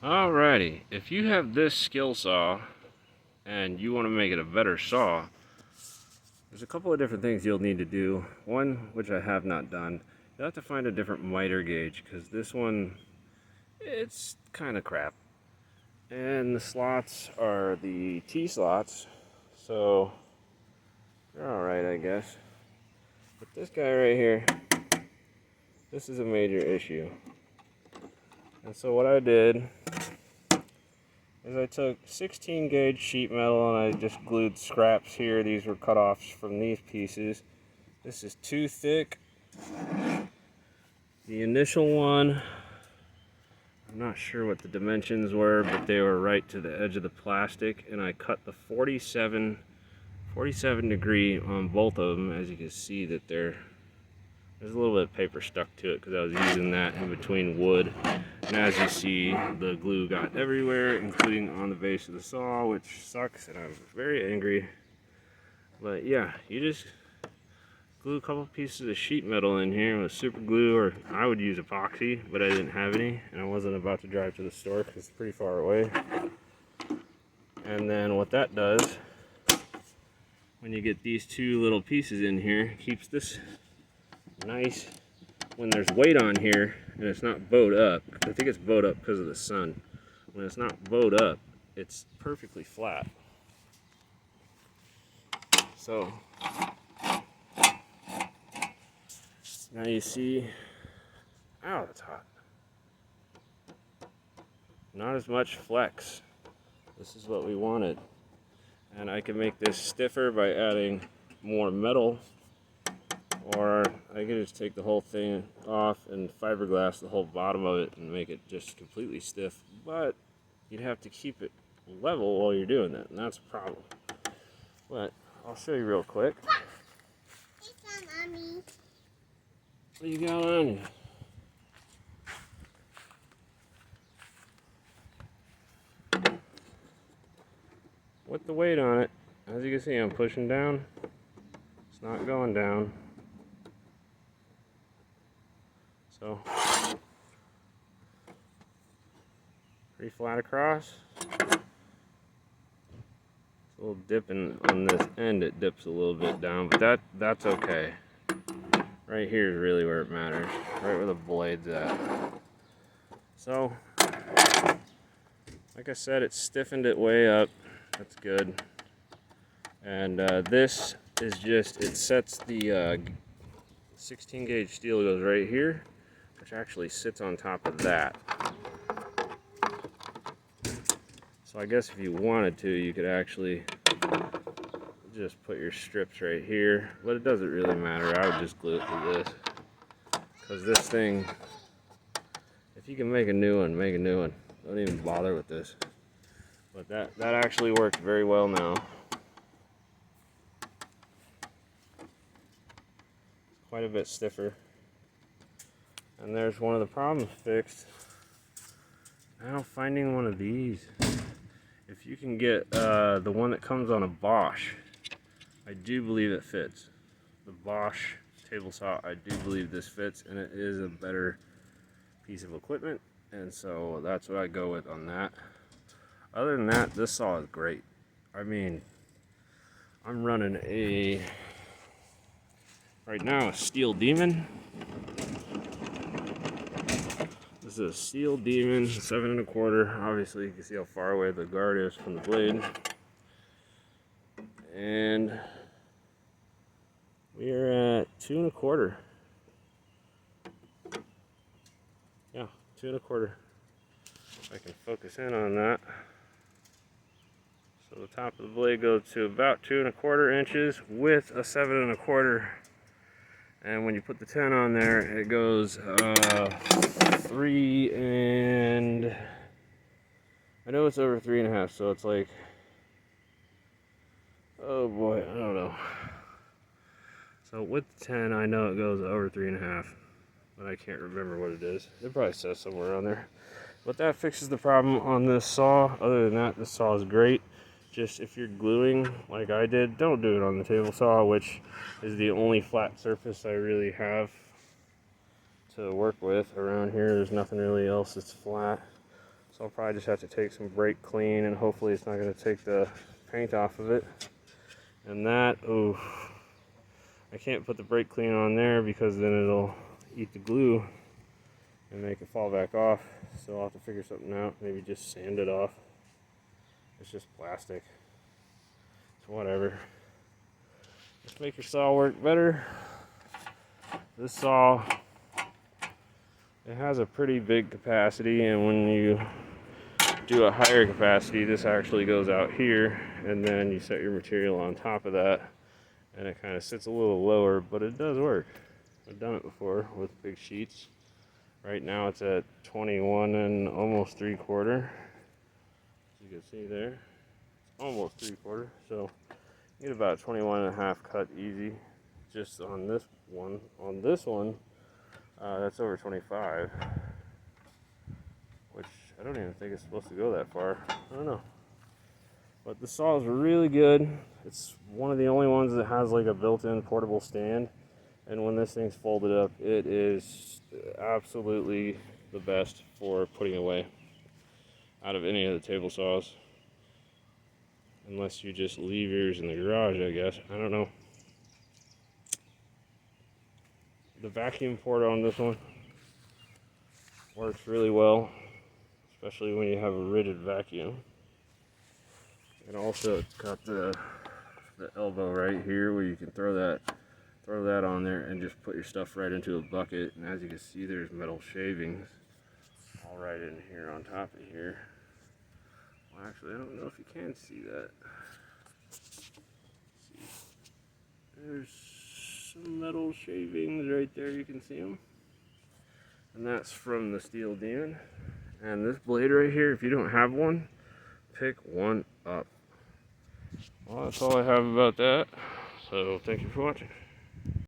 Alrighty, if you have this skill saw and you want to make it a better saw, there's a couple of different things you'll need to do. One, which I have not done, you'll have to find a different miter gauge, because this one, it's kind of crap. And the slots are the T slots, so they're alright, I guess. But this guy right here, this is a major issue. And so what I did is I took 16 gauge sheet metal and I just glued scraps here. These were cut-offs from these pieces. This is too thick. The initial one, I'm not sure what the dimensions were, but they were right to the edge of the plastic, and I cut the 47 degree on both of them. As you can see that there's a little bit of paper stuck to it because I was using that in between wood. And as you see, the glue got everywhere, including on the base of the saw, which sucks, and I'm very angry. But yeah, you just glue a couple pieces of sheet metal in here with super glue, or I would use epoxy, but I didn't have any, and I wasn't about to drive to the store because it's pretty far away. And then what that does, when you get these two little pieces in here, keeps this nice. When there's weight on here and it's not bowed up, I think it's bowed up because of the sun. When it's not bowed up, it's perfectly flat. So now you see, ow, that's hot. Not as much flex. This is what we wanted. And I can make this stiffer by adding more metal, or I can just take the whole thing off and fiberglass the whole bottom of it and make it just completely stiff. But you'd have to keep it level while you're doing that, and that's a problem. But I'll show you real quick. What you got on you? With the weight on it, as you can see, I'm pushing down. It's not going down. So, pretty flat across. It's a little dipping on this end, it dips a little bit down, but that's okay. Right here is really where it matters, right where the blade's at. So, like I said, it stiffened it way up. That's good. And this is just, it sets the 16 gauge steel goes right here, which actually sits on top of that. So I guess if you wanted to, you could actually just put your strips right here, but it doesn't really matter. I would just glue it to this, because this thing, if you can make a new one, make a new one. Don't even bother with this. But that actually works very well now. Quite a bit stiffer. And there's one of the problems fixed. Now finding one of these. If you can get the one that comes on a Bosch, I do believe it fits. The Bosch table saw, I do believe this fits, and it is a better piece of equipment, and so that's what I go with on that. Other than that, this saw is great. I mean, I'm running right now a Steel Demon. This is a Steel Demon 7 1/4. Obviously, you can see how far away the guard is from the blade. And we are at 2 1/4. Yeah, 2 1/4. If I can focus in on that. So the top of the blade goes to about 2 1/4 inches with a 7 1/4. And when you put the 10 on there, it goes 3 and I know it's over 3 1/2, so it's like, oh boy, I don't know. So with the 10, I know it goes over 3 1/2, but I can't remember what it is. It probably says somewhere on there. But that fixes the problem on this saw. Other than that, this saw is great. Just if you're gluing like I did, don't do it on the table saw, which is the only flat surface I really have to work with around here. There's nothing really else that's flat. So I'll probably just have to take some brake clean, and hopefully it's not going to take the paint off of it. And that, oh, I can't put the brake clean on there because then it'll eat the glue and make it fall back off. So I'll have to figure something out, maybe just sand it off. It's just plastic. It's whatever. Let's make your saw work better. This saw, it has a pretty big capacity, and when you do a higher capacity, this actually goes out here, and then you set your material on top of that, and it kind of sits a little lower, but it does work. I've done it before with big sheets. Right now it's at 21 and almost 3/4. As you can see there, it's almost 3/4. So you get about 21.5 cut easy just on this one. On this one, that's over 25, which I don't even think it's supposed to go that far. I don't know. But the saw is really good. It's one of the only ones that has like a built-in portable stand. And when this thing's folded up, it is absolutely the best for putting away out of any of the table saws. Unless you just leave yours in the garage, I guess. I don't know. The vacuum port on this one works really well, especially when you have a rigid vacuum. And also it's got the elbow right here where you can throw that on there and just put your stuff right into a bucket. And as you can see, there's metal shavings all right in here on top of here. Well, actually, I don't know if you can see that. See. There's some metal shavings right there, you can see them. And that's from the Steel Demon. And this blade right here, if you don't have one, pick one up. Well, that's all I have about that. So thank you for watching.